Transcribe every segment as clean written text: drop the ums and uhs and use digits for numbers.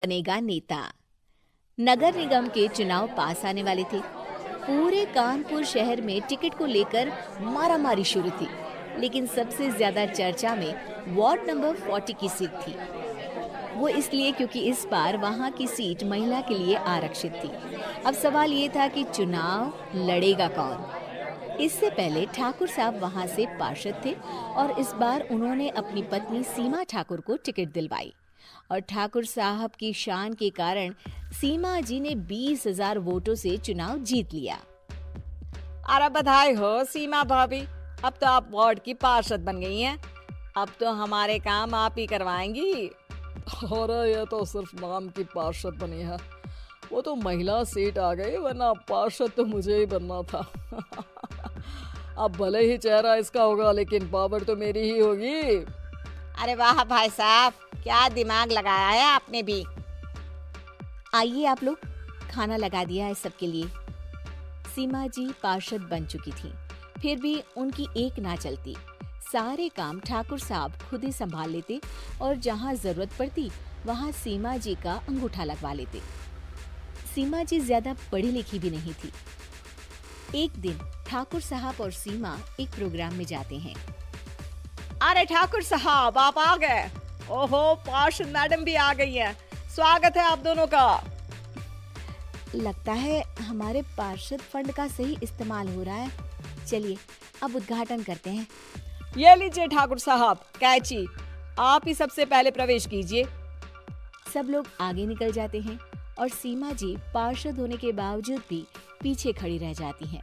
बनेगा नेता। नगर निगम के चुनाव पास आने वाले थे। पूरे कानपुर शहर में टिकट को लेकर मारामारी शुरू थी, लेकिन सबसे ज्यादा चर्चा में वार्ड नंबर 40 की सीट थी। वो इसलिए क्योंकि इस बार वहां की सीट महिला के लिए आरक्षित थी। अब सवाल ये था कि चुनाव लड़ेगा कौन। इससे पहले ठाकुर साहब वहां से पार्षद थे और इस बार उन्होंने अपनी पत्नी सीमा ठाकुर को टिकट दिलवाई और ठाकुर साहब की शान के कारण सीमा जी ने 20,000 वोटों से चुनाव जीत लिया। अरे बधाई हो सीमा भाभी, अब तो आप वार्ड की पार्षद बन गई हैं। अब तो हमारे काम आप ही करवाएंगी। अरे ये तो सिर्फ नाम की पार्षद बनी है, वो तो महिला सीट आ गई, वरना पार्षद तो मुझे ही बनना था। अब भले ही चेहरा इसका होगा, लेकिन पावर तो मेरी ही होगी। अरे वाह भाई साहब, क्या दिमाग लगाया है आपने भी। आइए आप लोग, खाना लगा दिया है सबके लिए। सीमा जी पार्षद बन चुकी थी, फिर भी उनकी एक ना चलती। सारे काम ठाकुर साहब खुद ही संभाल लेते और जहाँ जरूरत पड़ती वहाँ सीमा जी का अंगूठा लगवा लेते। सीमा जी ज्यादा पढ़ी लिखी भी नहीं थी। एक दिन ठाकुर साहब और सीमा एक प्रोग्राम में जाते हैं। अरे ठाकुर साहब, आप आ गए। ओहो, पार्षद मैडम भी आ गई हैं। स्वागत है आप दोनों का। लगता है हमारे पार्षद फंड का सही इस्तेमाल हो रहा है। चलिए अब उद्घाटन करते हैं। ये लीजिए ठाकुर साहब कैची, आप ही सबसे पहले प्रवेश कीजिए। सब लोग आगे निकल जाते हैं और सीमा जी पार्षद होने के बावजूद भी पीछे खड़ी रह जाती हैं।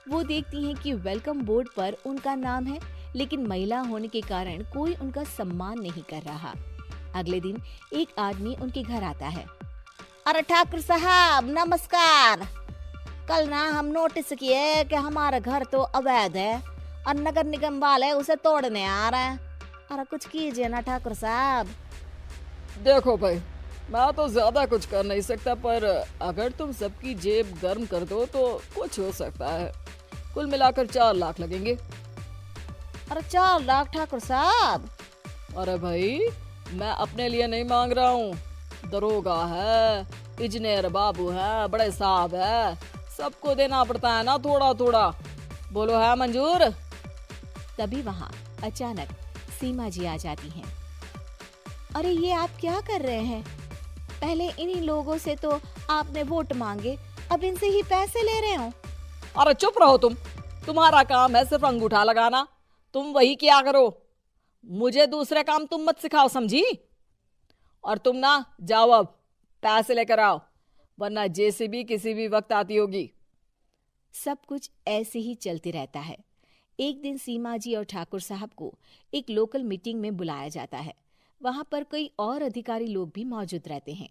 वो देखती हैं कि वेलकम बोर्ड पर उनका नाम है, लेकिन महिला होने के कारण कोई उनका सम्मान नहीं कर रहा। अगले दिन एक आदमी उनके घर आता है। अरे ठाकुर साहब नमस्कार। कल ना हम नोटिस किए कि हमारा घर तो अवैध है और नगर निगम वाले उसे तोड़ने आ रहे हैं। अरे कुछ कीजिए ना ठाकुर साहब। देखो भाई, मैं तो ज्यादा कुछ कर नहीं सकता, पर अगर तुम सबकी जेब गर्म कर दो तो कुछ हो सकता है। कुल मिलाकर 4 लाख लगेंगे। अरे 4 लाख ठाकुर साहब? अरे भाई, मैं अपने लिए नहीं मांग रहा हूँ। दरोगा है, इंजीनियर बाबू है, बड़े साहब है, सबको देना पड़ता है ना थोड़ा थोड़ा। बोलो है मंजूर? तभी वहाँ अचानक सीमा जी आ जाती हैं। अरे ये आप क्या कर रहे हैं? पहले इन्हीं लोगों से तो आपने वोट मांगे, अब इनसे ही पैसे ले रहे हो। अरे चुप रहो तुम, तुम्हारा काम है सिर्फ अंगूठा लगाना, तुम वही किया करो। मुझे दूसरे काम तुम मत सिखाओ, समझी? और तुम ना जाओ, अब पैसे लेकर आओ, वरना जेसीबी किसी भी वक्त आती होगी। सब कुछ ऐसे ही चलते रहता है। एक दिन सीमा जी और ठाकुर साहब को एक लोकल मीटिंग में बुलाया जाता है। वहां पर कई और अधिकारी लोग भी मौजूद रहते हैं।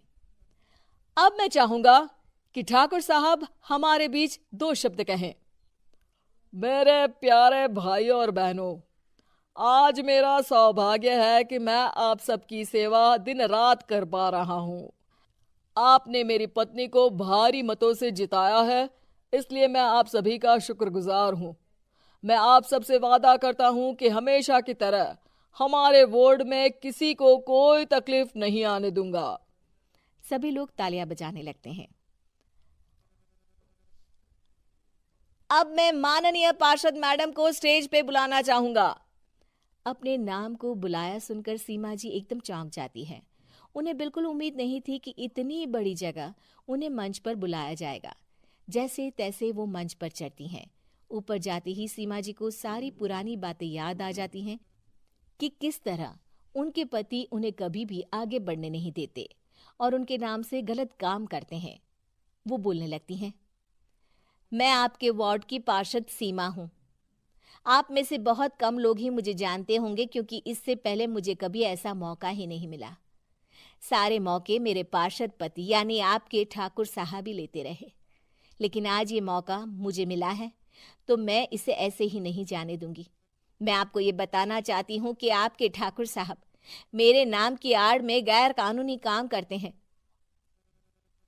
अब मैं चाहूंगा कि ठाकुर साहब हमारे बीच 2 शब्द कहें। मेरे प्यारे भाइयों और बहनों, आज मेरा सौभाग्य है कि मैं आप सबकी सेवा दिन रात कर पा रहा हूं। आपने मेरी पत्नी को भारी मतों से जिताया है, इसलिए मैं आप सभी का शुक्रगुजार हूं। मैं आप सबसे वादा करता हूं कि हमेशा की तरह हमारे वार्ड में किसी को कोई तकलीफ नहीं आने दूंगा। सभी लोग तालियां बजाने लगते हैं। अब मैं माननीय पार्षद मैडम को स्टेज पे बुलाना चाहूंगा। अपने नाम को बुलाया सुनकर सीमा जी एकदम चौंक जाती है। उन्हें बिल्कुल उम्मीद नहीं थी कि इतनी बड़ी जगह उन्हें मंच पर बुलाया जाएगा। जैसे तैसे वो मंच पर चढ़ती हैं। ऊपर जाते ही सीमा जी को सारी पुरानी बातें याद आ जाती हैं कि किस तरह उनके पति उन्हें कभी भी आगे बढ़ने नहीं देते और उनके नाम से गलत काम करते हैं। वो बोलने लगती हैं, मैं आपके वार्ड की पार्षद सीमा हूं। आप में से बहुत कम लोग ही मुझे जानते होंगे, क्योंकि इससे पहले मुझे कभी ऐसा मौका ही नहीं मिला। सारे मौके मेरे पार्षद पति यानी आपके ठाकुर साहब ही लेते रहे, लेकिन आज ये मौका मुझे मिला है तो मैं इसे ऐसे ही नहीं जाने दूंगी। मैं आपको ये बताना चाहती हूँ कि आपके ठाकुर साहब मेरे नाम की आड़ में गैर कानूनी काम करते हैं,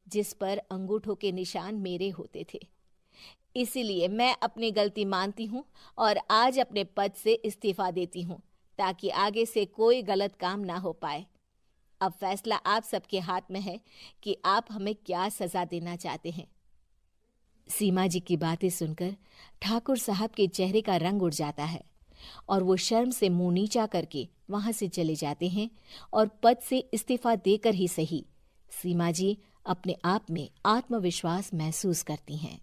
जिस पर अंगूठों के निशान मेरे होते थे। इसीलिए मैं अपनी गलती मानती हूँ और आज अपने पद से इस्तीफा देती हूँ, ताकि आगे से कोई गलत काम ना हो पाए। अब फैसला आप सबके हाथ में है कि आप हमें क्या सजा देना चाहते हैं। सीमा जी की बातें सुनकर ठाकुर साहब के चेहरे का रंग उड़ जाता है और वो शर्म से मुंह नीचा करके वहां से चले जाते हैं और पद से इस्तीफा देकर ही सही सीमा जी अपने आप में आत्मविश्वास महसूस करती हैं।